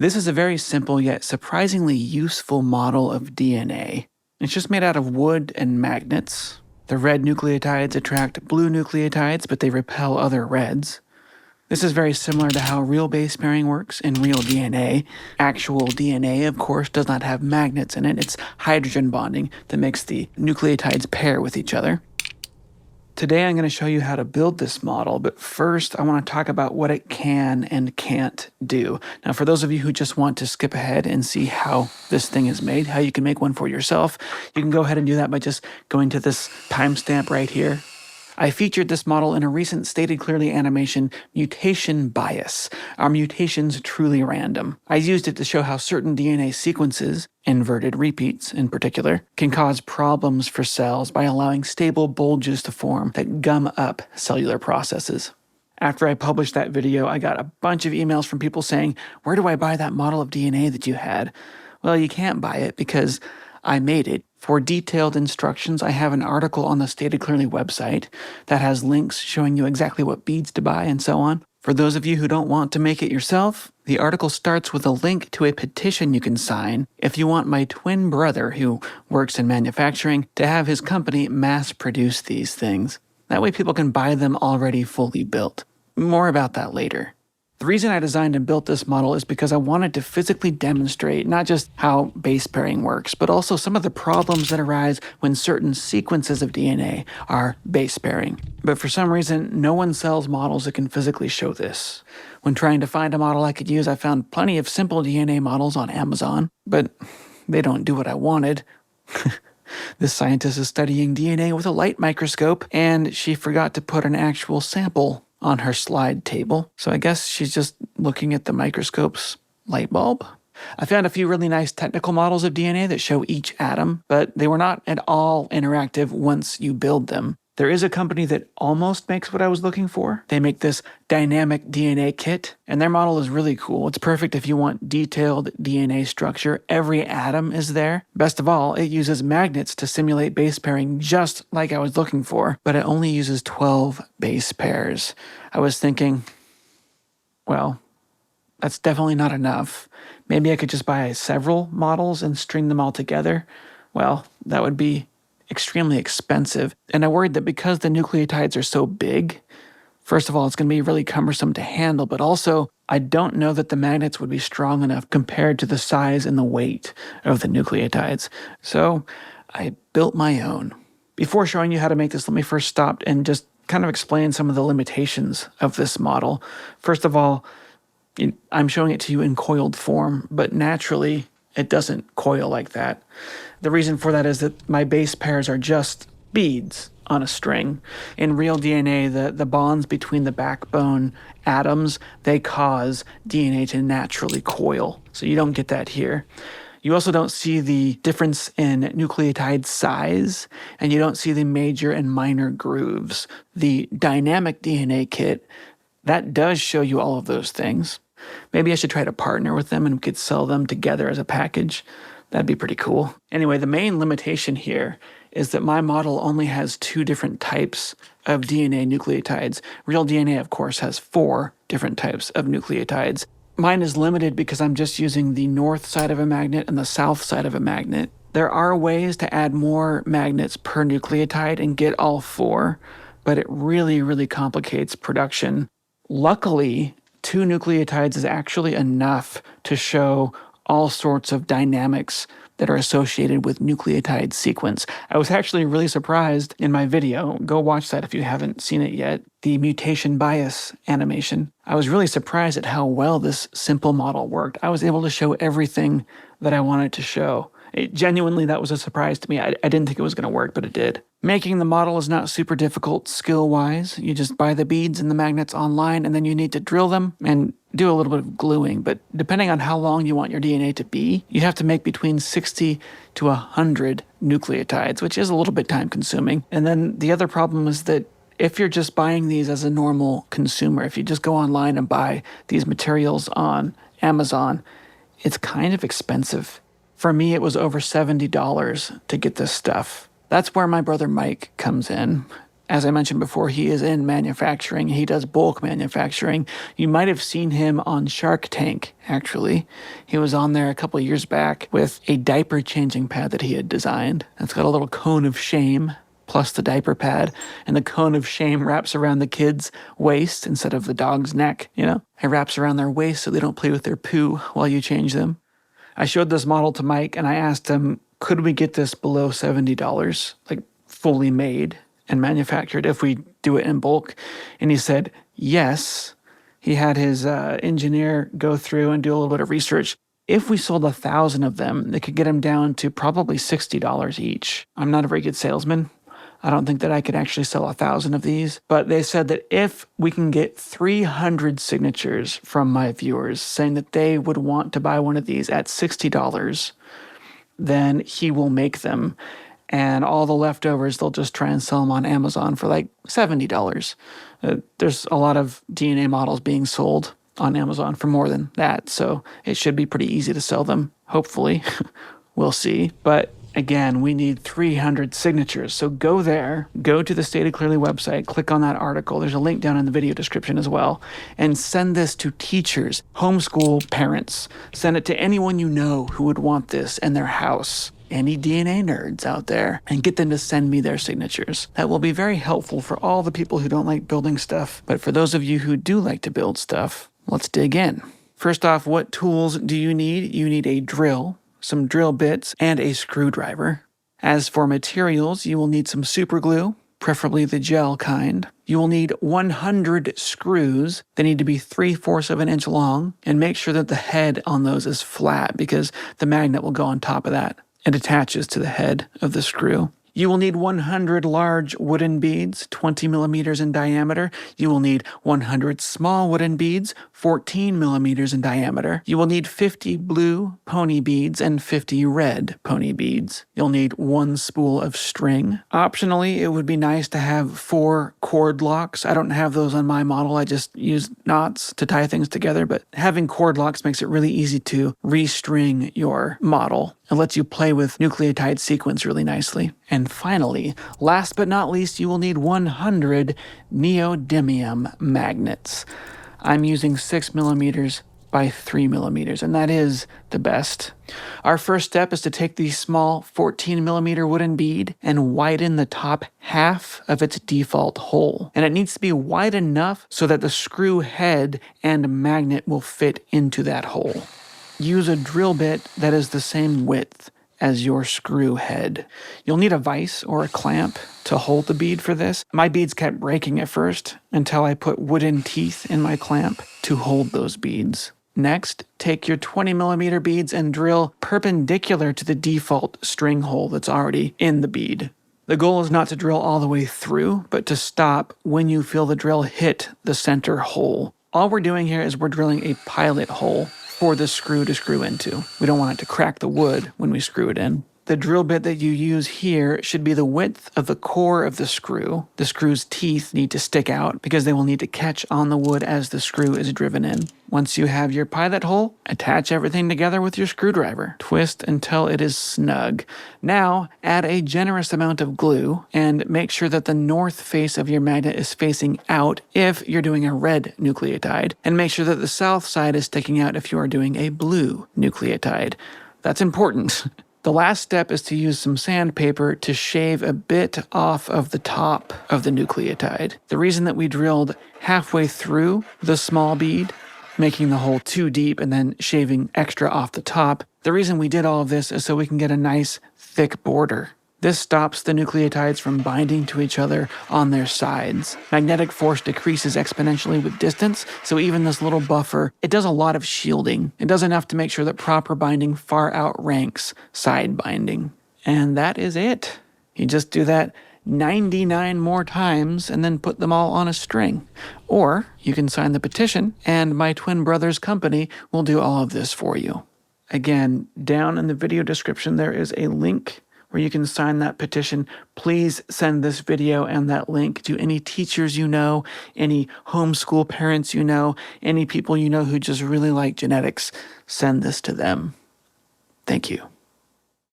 This is a very simple yet surprisingly useful model of DNA. It's just made out of wood and magnets. The red nucleotides attract blue nucleotides, but they repel other reds. This is very similar to how real base pairing works in real DNA. Actual DNA, of course, does not have magnets in it. It's hydrogen bonding that makes the nucleotides pair with each other. Today I'm going to show you how to build this model, but first I want to talk about what it can and can't do. Now, for those of you who just want to skip ahead and see how this thing is made, how you can make one for yourself, you can go ahead and do that by just going to this timestamp right here. I featured this model in a recent Stated Clearly animation, Mutation Bias. Are mutations truly random? I used it to show how certain DNA sequences, inverted repeats in particular, can cause problems for cells by allowing stable bulges to form that gum up cellular processes. After I published that video, I got a bunch of emails from people saying, "Where do I buy that model of DNA that you had?" Well, you can't buy it because I made it. For detailed instructions, I have an article on the Stated Clearly website that has links showing you exactly what beads to buy and so on. For those of you who don't want to make it yourself, the article starts with a link to a petition you can sign if you want my twin brother, who works in manufacturing, to have his company mass produce these things. That way people can buy them already fully built. More about that later. The reason I designed and built this model is because I wanted to physically demonstrate not just how base pairing works, but also some of the problems that arise when certain sequences of DNA are base pairing. But for some reason, no one sells models that can physically show this. When trying to find a model I could use, I found plenty of simple DNA models on Amazon, but they don't do what I wanted. This scientist is studying DNA with a light microscope, and she forgot to put an actual sample on her slide table. So I guess she's just looking at the microscope's light bulb. I found a few really nice technical models of DNA that show each atom, but they were not at all interactive once you build them. There is a company that almost makes what I was looking for. They make this dynamic DNA kit, and their model is really cool. It's perfect if you want detailed DNA structure. Every atom is there. Best of all, it uses magnets to simulate base pairing just like I was looking for, but it only uses 12 base pairs. I was thinking, well, that's definitely not enough. Maybe I could just buy several models and string them all together. Well, that would be extremely expensive, and I worried that because the nucleotides are so big, first of all, it's going to be really cumbersome to handle, but also I don't know that the magnets would be strong enough compared to the size and the weight of the nucleotides. So I built my own. Before showing you how to make this, let me first stop and just kind of explain some of the limitations of this model. First of all, I'm showing it to you in coiled form, but naturally it doesn't coil like that. The reason for that is that my base pairs are just beads on a string. In real DNA, the bonds between the backbone atoms, they cause DNA to naturally coil. So you don't get that here. You also don't see the difference in nucleotide size, and you don't see the major and minor grooves. The dynamic DNA kit, that does show you all of those things. Maybe I should try to partner with them and we could sell them together as a package. That'd be pretty cool. Anyway, the main limitation here is that my model only has 2 different types of DNA nucleotides. Real DNA, of course, has 4 different types of nucleotides. Mine is limited because I'm just using the north side of a magnet and the south side of a magnet. There are ways to add more magnets per nucleotide and get all 4, but it really, really complicates production. Luckily, 2 nucleotides is actually enough to show all sorts of dynamics that are associated with nucleotide sequence. I was actually really surprised in my video. Go watch that if you haven't seen it yet. The mutation bias animation. I was really surprised at how well this simple model worked. I was able to show everything that I wanted to show. Genuinely, that was a surprise to me. I didn't think it was going to work, but it did. Making the model is not super difficult skill-wise. You just buy the beads and the magnets online, and then you need to drill them and do a little bit of gluing. But depending on how long you want your DNA to be, you have to make between 60 to 100 nucleotides, which is a little bit time-consuming. And then the other problem is that if you're just buying these as a normal consumer, if you just go online and buy these materials on Amazon, it's kind of expensive. For me, it was over $70 to get this stuff. That's where my brother Mike comes in. As I mentioned before, he is in manufacturing. He does bulk manufacturing. You might have seen him on Shark Tank, actually. He was on there a couple of years back with a diaper changing pad that he had designed. It's got a little cone of shame plus the diaper pad, and the cone of shame wraps around the kid's waist instead of the dog's neck, you know? It wraps around their waist so they don't play with their poo while you change them. I showed this model to Mike and I asked him, could we get this below $70, like fully made and manufactured if we do it in bulk? And he said, yes. He had his engineer go through and do a little bit of research. If we sold 1,000 of them, they could get them down to probably $60 each. I'm not a very good salesman. I don't think that I could actually sell 1,000 of these, but they said that if we can get 300 signatures from my viewers saying that they would want to buy one of these at $60, then he will make them. And all the leftovers, they'll just try and sell them on Amazon for like $70. There's a lot of DNA models being sold on Amazon for more than that, so it should be pretty easy to sell them, hopefully. We'll see. But again, we need 300 signatures. So go there, go to the Stated Clearly website, click on that article. There's a link down in the video description as well. And send this to teachers, homeschool parents. Send it to anyone you know who would want this in their house. Any DNA nerds out there, and get them to send me their signatures. That will be very helpful for all the people who don't like building stuff. But for those of you who do like to build stuff, let's dig in. First off, what tools do you need? You need a drill, some drill bits, and a screwdriver. As for materials, you will need some super glue, preferably the gel kind. You will need 100 screws. They need to be 3/4 of an inch long, and make sure that the head on those is flat because the magnet will go on top of that. It attaches to the head of the screw. You will need 100 large wooden beads, 20 millimeters in diameter. You will need 100 small wooden beads, 14 millimeters in diameter. You will need 50 blue pony beads and 50 red pony beads. You'll need 1 spool of string. Optionally, it would be nice to have 4 cord locks. I don't have those on my model. I just use knots to tie things together, but having cord locks makes it really easy to restring your model. It lets you play with nucleotide sequence really nicely. And finally, last but not least, you will need 100 neodymium magnets. I'm using 6 millimeters by 3 millimeters, and that is the best. Our first step is to take the small 14 millimeter wooden bead and widen the top half of its default hole. And it needs to be wide enough so that the screw head and magnet will fit into that hole. Use a drill bit that is the same width as your screw head. You'll need a vise or a clamp to hold the bead for this. My beads kept breaking at first until I put wooden teeth in my clamp to hold those beads. Next, take your 20 millimeter beads and drill perpendicular to the default string hole that's already in the bead. The goal is not to drill all the way through, but to stop when you feel the drill hit the center hole. All we're doing here is we're drilling a pilot hole for the screw to screw into. We don't want it to crack the wood when we screw it in. The drill bit that you use here should be the width of the core of the screw. The screw's teeth need to stick out because they will need to catch on the wood as the screw is driven in. Once you have your pilot hole, attach everything together with your screwdriver. Twist until it is snug. Now, add a generous amount of glue and make sure that the north face of your magnet is facing out if you're doing a red nucleotide, and make sure that the south side is sticking out if you are doing a blue nucleotide. That's important. The last step is to use some sandpaper to shave a bit off of the top of the nucleotide. The reason that we drilled halfway through the small bead, making the hole too deep and then shaving extra off the top, the reason we did all of this is so we can get a nice thick border. This stops the nucleotides from binding to each other on their sides. Magnetic force decreases exponentially with distance, so even this little buffer, it does a lot of shielding. It does enough to make sure that proper binding far outranks side binding. And that is it. You just do that 99 more times and then put them all on a string. Or you can sign the petition and my twin brother's company will do all of this for you. Again, down in the video description there is a link where you can sign that petition. Please send this video and that link to any teachers you know, any homeschool parents you know, any people you know who just really like genetics. Send this to them. Thank you.